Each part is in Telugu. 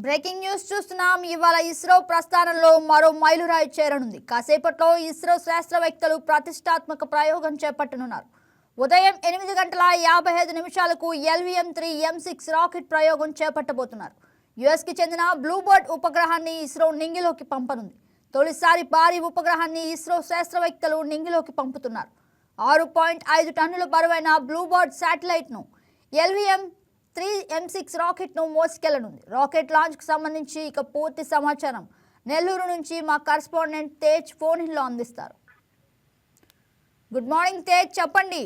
బ్రేకింగ్ న్యూస్ చూస్తున్నాం. ఇవాళ ఇస్రో ప్రస్థానంలో మరో మైలురాయి చేరనుంది. కాసేపట్లో ఇస్రో శాస్త్రవేత్తలు ప్రతిష్టాత్మక ప్రయోగం చేపట్టనున్నారు. ఉదయం 8:55 LVM-3 M6 రాకెట్ ప్రయోగం చేపట్టబోతున్నారు. యుఎస్కి చెందిన బ్లూబర్డ్ ఉపగ్రహాన్ని ఇస్రో నింగిలోకి పంపనుంది. తొలిసారి భారీ ఉపగ్రహాన్ని ఇస్రో శాస్త్రవేత్తలు నింగిలోకి పంపుతున్నారు. 6.5 టన్నుల బరువైన బ్లూబర్డ్ శాటిలైట్ను LVM-3 M6 రాకెట్ను మోసుకెళ్లనుంది. రాకెట్ లాంచ్కు సంబంధించి ఇక పూర్తి సమాచారం నెల్లూరు నుంచి మా కరెస్పాండెంట్ తేజ్ ఫోన్లో అందిస్తారు. గుడ్ మార్నింగ్ తేజ్, చెప్పండి,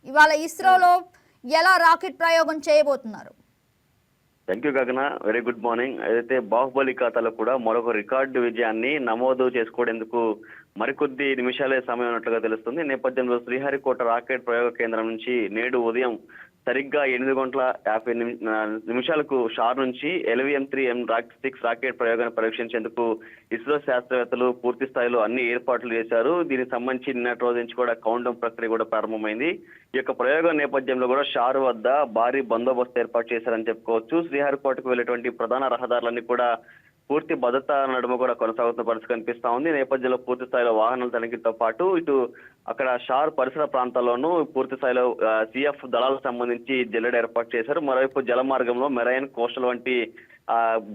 ఇవాళ ఇస్రోలో ఎలా రాకెట్ ప్రయోగం చేయబోతున్నారు? థ్యాంక్ యూ గగన, వెరీ గుడ్ మార్నింగ్. అయితే బాహుబలి ఖాతాలో కూడా మరొక రికార్డు విజయాన్ని నమోదు చేసుకోవడానికి మరికొద్ది నిమిషాలే సమయం ఉన్నట్లుగా తెలుస్తుంది. నేపథ్యంలో శ్రీహరికోట రాకెట్ ప్రయోగ కేంద్రం నుంచి నేడు ఉదయం సరిగ్గా 8:50 షార్ నుంచి LVM-3 M6 రాకెట్ ప్రయోగాన్ని పరీక్షించేందుకు ఇస్రో శాస్త్రవేత్తలు పూర్తి స్థాయిలో అన్ని ఏర్పాట్లు చేశారు. దీనికి సంబంధించి నిన్నటి రోజు నుంచి కూడా కౌంటౌన్ ప్రక్రియ కూడా ప్రారంభమైంది. ఈ యొక్క ప్రయోగం నేపథ్యంలో కూడా షార్ వద్ద భారీ బందోబస్తు ఏర్పాటు చేశారని చెప్పుకోవచ్చు. శ్రీహరికోటకు వెళ్లేటువంటి ప్రధాన రహదారులన్నీ కూడా పూర్తి భద్రత నడుమ కూడా కొనసాగుతున్న పరిస్థితి కనిపిస్తా ఉంది. నేపథ్యంలో పూర్తి స్థాయిలో వాహనాల తనిఖీతో పాటు ఇటు అక్కడ షార్ పరిసర ప్రాంతాల్లోనూ పూర్తి స్థాయిలో CF దళాలకు సంబంధించి జల్లెడ ఏర్పాటు చేశారు. మరోవైపు జల మార్గంలో మెరైన్ కోస్టల్ వంటి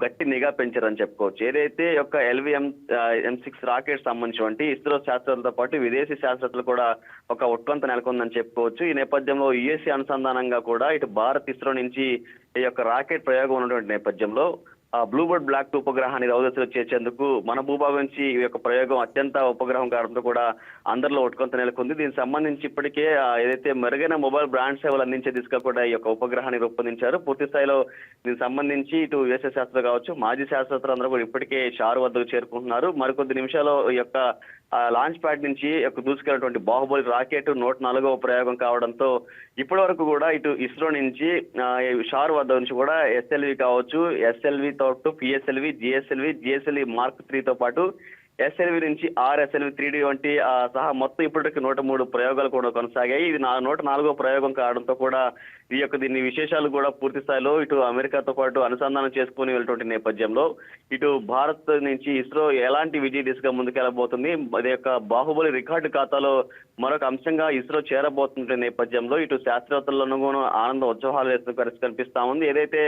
గట్టి నిఘా పెంచారని చెప్పుకోవచ్చు. ఏదైతే యొక్క LVM-M6 రాకెట్ సంబంధించి ఇస్రో శాస్త్రవేత్తలతో పాటు విదేశీ శాస్త్రవేత్తలు కూడా ఒక ఉత్కంఠ నెలకొందని చెప్పుకోవచ్చు. ఈ నేపథ్యంలో యుఎస్ఏ అనుసంధానంగా కూడా ఇటు భారత్ ఇస్రో నుంచి ఈ యొక్క రాకెట్ ప్రయోగం ఉన్నటువంటి నేపథ్యంలో బ్లూబర్డ్ బ్లాక్ ఉపగ్రహాన్ని రౌదశలో చేర్చేందుకు మన భూభాగం నుంచి ఈ యొక్క ప్రయోగం అత్యంత ఉపగ్రహం కావడంతో కూడా అందరిలో ఉత్కంఠ నెలకొంది. దీనికి సంబంధించి ఇప్పటికే ఏదైతే మెరుగైన మొబైల్ బ్రాండ్ సేవలు అందించే దిశగా కూడా ఈ యొక్క ఉపగ్రహాన్ని రూపొందించారు. పూర్తి స్థాయిలో దీనికి సంబంధించి ఇటు యుఎస్ఏ శాస్త్రవేత్తలు కావచ్చు, మాజీ శాస్త్రవేత్తలు అందరూ కూడా ఇప్పటికే షార్ వద్దకు చేరుకుంటున్నారు. మరికొద్ది నిమిషాల్లో ఈ యొక్క లాంచ్ ప్యాడ్ నుంచి దూసుకెళ్ళినటువంటి బాహుబలి రాకెట్ 104వ ప్రయోగం కావడంతో ఇప్పటి వరకు కూడా ఇటు ఇస్రో నుంచి షార్ వద్ద నుంచి కూడా SLV కావచ్చు, SLV తో PSLV, GSLV Mark 3తో పాటు SLV నుంచి RSLV 3D వంటి సహా మొత్తం ఇప్పటికి 103 ప్రయోగాలు కూడా కొనసాగాయి. ఇది 104వ ప్రయోగం కావడంతో కూడా దీని విశేషాలు కూడా పూర్తి స్థాయిలో ఇటు అమెరికాతో పాటు అనుసంధానం చేసుకుని వెళ్ళటువంటి నేపథ్యంలో ఇటు భారత్ నుంచి ఇస్రో ఎలాంటి విజయ దిశగా ముందుకెళ్లబోతుంది, అదే యొక్క బాహుబలి రికార్డు ఖాతాలో మరొక అంశంగా ఇస్రో చేరబోతున్న నేపథ్యంలో ఇటు శాస్త్రవేత్తల్లోనూ కూడా ఆనందం ఉత్సాహాలు వేస్తున్న పరిస్థితి కనిపిస్తా ఉంది. ఏదైతే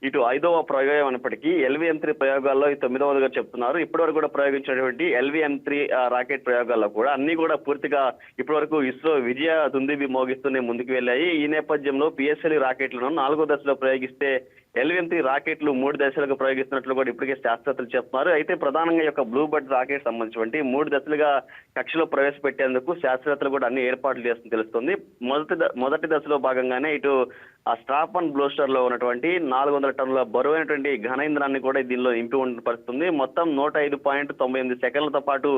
ఇటు 5వ ప్రయోగం అయినప్పటికీ LVM-3 ప్రయోగాల్లో 9వదిగా చెప్తున్నారు. ఇప్పటి వరకు కూడా ప్రయోగించినటువంటి LVM-3 రాకెట్ ప్రయోగాల్లో కూడా అన్ని కూడా పూర్తిగా ఇప్పటి వరకు ఇస్రో విజయ దుందుబి మోగిస్తూనే ముందుకు వెళ్ళాయి. ఈ నేపథ్యంలో PSLV రాకెట్లను 4వ దశలో ప్రయోగిస్తే LVM-3 రాకెట్లు 3 దశలుగా ప్రయోగిస్తున్నట్లు కూడా ఇప్పటికే శాస్త్రవేత్తలు చెప్తున్నారు. అయితే ప్రధానంగా ఈ యొక్క బ్లూబర్డ్ రాకెట్ సంబంధించి 3 దశలుగా కక్షలో ప్రవేశపెట్టేందుకు శాస్త్రవేత్తలు కూడా అన్ని ఏర్పాట్లు చేస్తున్న తెలుస్తుంది. మొదటి దశలో భాగంగానే ఇటు ఆ స్ట్రాప్ అండ్ బ్లోస్టర్ లో ఉన్నటువంటి 400 టన్నుల బరువైనటువంటి ఘన ఇంధనాన్ని కూడా దీనిలో నింపి ఉన్న పరిస్థితుంది. మొత్తం 105.98 సెకండ్లతో పాటు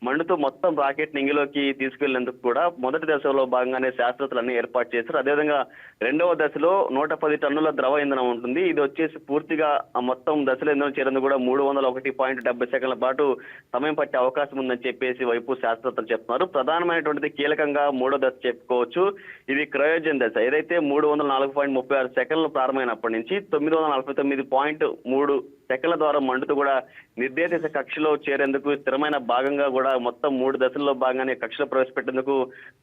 మండుతూ మొత్తం రాకెట్ నింగిలోకి తీసుకెళ్లేందుకు కూడా మొదటి దశలో భాగంగానే శాస్త్రవేత్తలు అన్ని ఏర్పాటు చేశారు. అదేవిధంగా 2వ దశలో 110 టన్నుల ద్రవ ఇంధనం ఉంటుంది. ఇది వచ్చేసి పూర్తిగా మొత్తం దశల ఇంధనం చేరేందుకు కూడా 301.70 సెకండ్ల పాటు సమయం పట్టే అవకాశం ఉందని చెప్పేసి వైపు శాస్త్రవేత్తలు చెప్తున్నారు. ప్రధానమైనటువంటిది కీలకంగా 3వ దశ చెప్పుకోవచ్చు. ఇది క్రయోజన్ దశ. ఏదైతే 304.36 సెకండ్లు ప్రారంభమైనప్పటి నుంచి 949.3 సెకండ్ల ద్వారా మండుతూ కూడా నిర్దేశిత కక్షలో చేరేందుకు స్థిరమైన భాగంగా కూడా మొత్తం 3 దశల్లో భాగంగానే కక్షలో ప్రవేశపెట్టేందుకు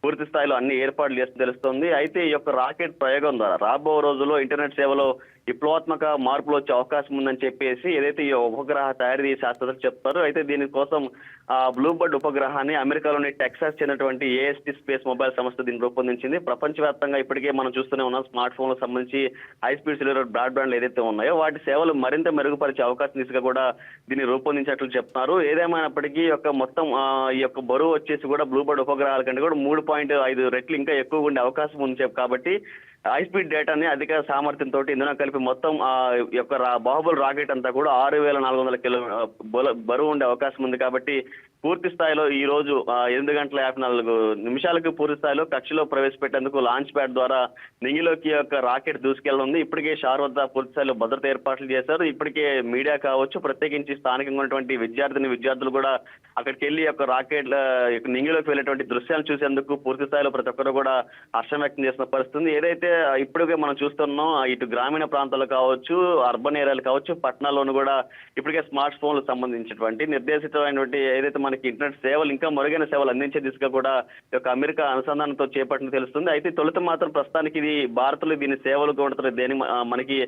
పూర్తి స్థాయిలో అన్ని ఏర్పాట్లు చేస్తూ తెలుస్తోంది. అయితే ఈ యొక్క రాకెట్ ప్రయోగం ద్వారా రాబో రోజుల్లో ఇంటర్నెట్ సేవలో విప్లవాత్మక మార్పులు వచ్చే అవకాశం ఉందని చెప్పేసి ఏదైతే ఈ ఉపగ్రహ తయారీ శాస్త్రవేత్తలు చెప్తారో, అయితే దీనికోసం బ్లూబర్డ్ ఉపగ్రహాన్ని అమెరికాలోని టెక్సాస్ చెందినటువంటి AST స్పేస్ మొబైల్ సంస్థ దీన్ని రూపొందించింది. ప్రపంచవ్యాప్తంగా ఇప్పటికే మనం చూస్తూనే ఉన్నాం, స్మార్ట్ ఫోన్లకు సంబంధించి హై స్పీడ్ సెల్యులర్ బ్రాడ్బ్యాండ్లు ఏదైతే ఉన్నాయో వాటి సేవలు మరింత మెరుగుపరిచే అవకాశం దిశగా కూడా దీన్ని రూపొందించినట్లు చెప్తున్నారు. ఏదేమైనప్పటికీ మొత్తం ఈ యొక్క బరువు వచ్చేసి కూడా బ్లూబర్డ్ ఉపగ్రహాల కంటే కూడా 3.5 రెట్లు ఇంకా ఎక్కువ ఉండే అవకాశం ఉంది కాబట్టి హై స్పీడ్ డేటాని అధిక సామర్థ్యంతో ఇంధనం కలిపి మొత్తం ఈ యొక్క బాహుబలి రాకెట్ అంతా కూడా 6,400 కిలో బరువు ఉండే అవకాశం ఉంది కాబట్టి పూర్తి స్థాయిలో ఈ రోజు 8:54 పూర్తి స్థాయిలో కక్షలో ప్రవేశపెట్టేందుకు లాంచ్ ప్యాడ్ ద్వారా నింగిలోకి యొక్క రాకెట్ దూసుకెళ్తుంది. ఇప్పటికే షార్ వద్ద పూర్తి స్థాయిలో భద్రత ఏర్పాట్లు చేశారు. ఇప్పటికే మీడియా కావచ్చు, ప్రత్యేకించి స్థానికంగా ఉన్నటువంటి విద్యార్థులు కూడా అక్కడికి వెళ్లి యొక్క రాకెట్ నింగిలోకి వెళ్ళేటువంటి దృశ్యాలు చూసేందుకు పూర్తి స్థాయిలో ప్రతి ఒక్కరు కూడా హర్షం వ్యక్తం చేసిన పరిస్థితి. ఏదైతే ఇప్పటికే మనం చూస్తున్నాం, ఇటు గ్రామీణ ప్రాంతాలు కావచ్చు, అర్బన్ ఏరియాలు కావచ్చు, పట్టణాల్లోనూ కూడా ఇప్పటికే స్మార్ట్ ఫోన్లకు సంబంధించినటువంటి నిర్దేశితమైనటువంటి ఏదైతే మనకి ఇంటర్నెట్ సేవలు ఇంకా మెరుగైన సేవలు అందించే దిశగా కూడా ఈ యొక్క అమెరికా అనుసంధానంతో చేపట్టిన తెలుస్తుంది. అయితే తొలుత మాత్రం ప్రస్తుతానికి ఇది భారత్లో దీని సేవలు కూడా దేని మనకి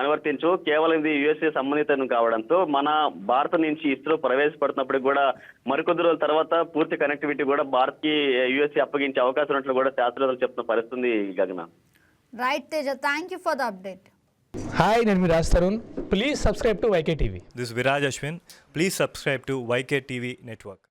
అనువర్తించు, కేవలం ఇది యుఎస్ఏ సంబంధితం కావడంతో మన భారత్ నుంచి ఇస్రో ప్రవేశపెడుతున్నప్పుడు కూడా మరికొద్ది రోజుల తర్వాత పూర్తి కనెక్టివిటీ కూడా భారత్ కి యుఎస్ఏ అప్పగించే అవకాశం ఉన్నట్లు కూడా శాస్త్రవేత్తలు చెప్తున్న పరిస్థితి Gagana. Right Teja, thank you for the update. Hi, నేను మీ Raj Tarun. Please subscribe to YK TV. This is Viraj Ashwin. Please subscribe to YK TV Network.